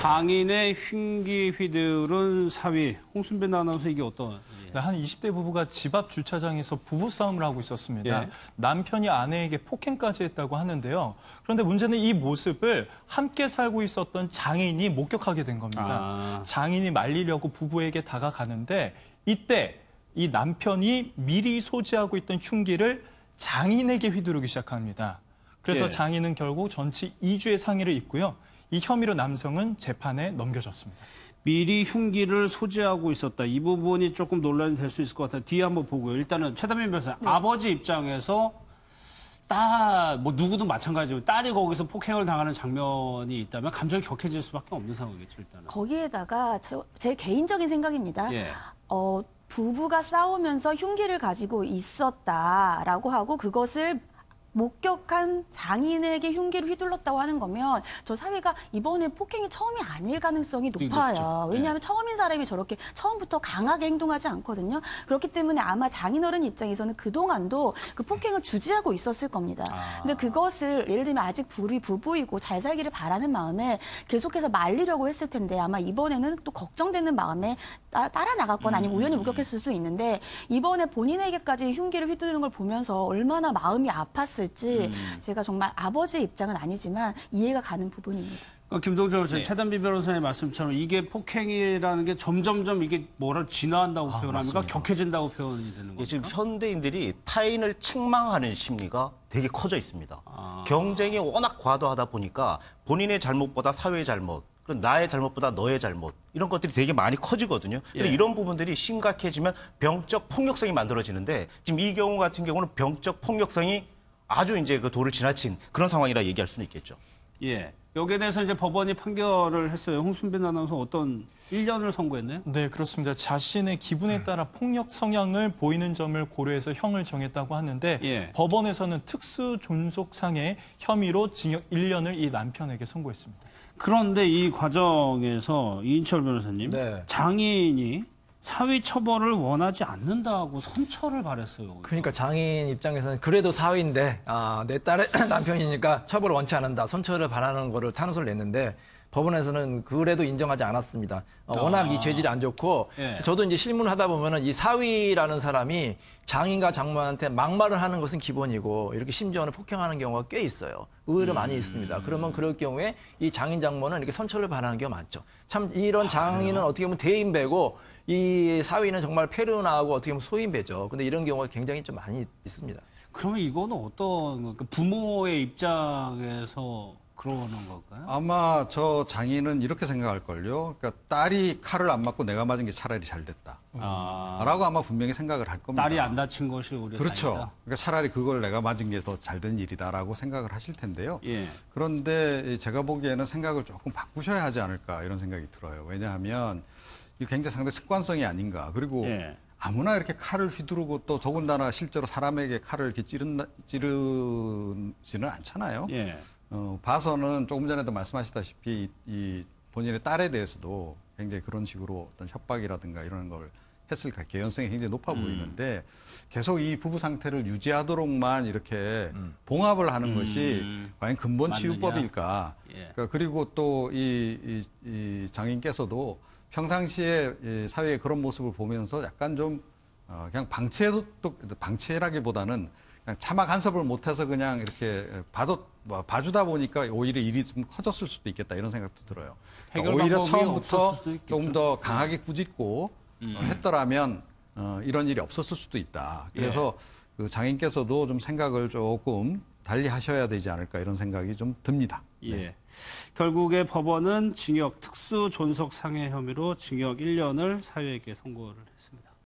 장인의 흉기 휘두른 사위. 홍순배 아나운서 이게 어떤? 네, 한 20대 부부가 집 앞 주차장에서 부부싸움을 하고 있었습니다. 예. 남편이 아내에게 폭행까지 했다고 하는데요. 그런데 문제는 이 모습을 함께 살고 있었던 장인이 목격하게 된 겁니다. 장인이 말리려고 부부에게 다가가는데 이때 이 남편이 미리 소지하고 있던 흉기를 장인에게 휘두르기 시작합니다. 그래서 예. 장인은 결국 전치 2주의 상해를 입고요. 이 혐의로 남성은 재판에 넘겨졌습니다. 미리 흉기를 소지하고 있었다. 이 부분이 조금 논란이 될 수 있을 것 같아요. 뒤에 한번 보고요. 일단은 최단민 변호사, 네. 아버지 입장에서 뭐 누구도 마찬가지고 딸이 거기서 폭행을 당하는 장면이 있다면 감정이 격해질 수밖에 없는 상황이겠죠, 일단은. 거기에다가 제 개인적인 생각입니다. 예. 부부가 싸우면서 흉기를 가지고 있었다라고 하고 그것을 목격한 장인에게 흉기를 휘둘렀다고 하는 거면 저 사위가 이번에 폭행이 처음이 아닐 가능성이 높아요. 높죠. 왜냐하면 처음인 사람이 저렇게 처음부터 강하게 행동하지 않거든요. 그렇기 때문에 아마 장인어른 입장에서는 그동안도 그 폭행을 주지하고 있었을 겁니다. 근데 그것을 예를 들면 아직 우리 부부이고 잘 살기를 바라는 마음에 계속해서 말리려고 했을 텐데 아마 이번에는 또 걱정되는 마음에 따라 나갔거나 아니면 우연히 목격했을 수 있는데 이번에 본인에게까지 흉기를 휘두르는 걸 보면서 얼마나 마음이 아팠을지 제가 정말 아버지의 입장은 아니지만 이해가 가는 부분입니다. 김동철 씨, 네. 최단비 변호사의 말씀처럼 이게 폭행이라는 게 점점점 이게 뭐라 진화한다고 표현합니까? 맞습니다. 격해진다고 표현이 되는 겁니까? 지금 현대인들이 타인을 책망하는 심리가 되게 커져 있습니다. 경쟁이 워낙 과도하다 보니까 본인의 잘못보다 사회의 잘못, 그리고 나의 잘못보다 너의 잘못 이런 것들이 되게 많이 커지거든요. 그래서 이런 부분들이 심각해지면 병적 폭력성이 만들어지는데 지금 이 경우 같은 경우는 병적 폭력성이 아주 이제 그 도를 지나친 그런 상황이라 얘기할 수는 있겠죠. 예. 여기에 대해서 이제 법원이 판결을 했어요. 홍순빈 아나운서 어떤 1년을 선고했나요? 네, 그렇습니다. 자신의 기분에 따라 폭력 성향을 보이는 점을 고려해서 형을 정했다고 하는데 예. 법원에서는 특수존속상해 혐의로 징역 1년을 이 남편에게 선고했습니다. 그런데 이 과정에서 이인철 변호사님, 네. 장인이 사위 처벌을 원하지 않는다고 선처를 발했어요. 그러니까 장인 입장에서는 그래도 사위인데 내 딸의 남편이니까 처벌을 원치 않는다. 선처를 바라는 거를 탄원서를 냈는데 법원에서는 그래도 인정하지 않았습니다. 워낙 이 죄질이 안 좋고 예. 저도 이제 실문을 하다 보면은 이 사위라는 사람이 장인과 장모한테 막말을 하는 것은 기본이고 이렇게 심지어는 폭행하는 경우가 꽤 있어요. 의외로 많이 있습니다. 그러면 그럴 경우에 이 장인 장모는 이렇게 선처를 바라는 경우가 많죠. 참 이런 장인은 어떻게 보면 대인배고 이 사위는 정말 페르나하고 어떻게 보면 소인배죠. 근데 이런 경우가 굉장히 좀 많이 있습니다. 그러면 이거는 어떤 그러니까 부모의 입장에서 그러는 걸까요? 아마 저 장인은 이렇게 생각할걸요. 그러니까 딸이 칼을 안 맞고 내가 맞은 게 차라리 잘 됐다. 라고 아마 분명히 생각을 할 겁니다. 딸이 안 다친 것이 오히려 그렇죠. 다행이다. 그러니까 차라리 그걸 내가 맞은 게 더 잘 된 일이다라고 생각을 하실 텐데요. 예. 그런데 제가 보기에는 생각을 조금 바꾸셔야 하지 않을까 이런 생각이 들어요. 왜냐하면 이게 굉장히 상당히 습관성이 아닌가. 그리고 예. 아무나 이렇게 칼을 휘두르고 또 더군다나 실제로 사람에게 칼을 이렇게 찌르지는 않잖아요. 예. 봐서는 조금 전에도 말씀하셨다시피 이 본인의 딸에 대해서도 굉장히 그런 식으로 어떤 협박이라든가 이런 걸 했을 개연성이 굉장히 높아 보이는데 계속 이 부부 상태를 유지하도록만 이렇게 봉합을 하는 것이 과연 근본 맞느냐? 치유법일까? 예. 그러니까 그리고 또 이 장인께서도 평상시에 이 사회의 그런 모습을 보면서 약간 좀 그냥 방치라기보다는 그냥 차마 간섭을 못해서 그냥 이렇게 봐주다 보니까 오히려 일이 좀 커졌을 수도 있겠다 이런 생각도 들어요. 그러니까 해결 오히려 방법이 처음부터 없었을 수도 있겠죠. 조금 더 강하게 꾸짖고 했더라면 이런 일이 없었을 수도 있다. 그래서 그 장인께서도 좀 생각을 조금 달리 하셔야 되지 않을까 이런 생각이 좀 듭니다. 예. 결국에 법원은 징역 특수존속상해 혐의로 징역 1년을 사유에게 선고를 했습니다.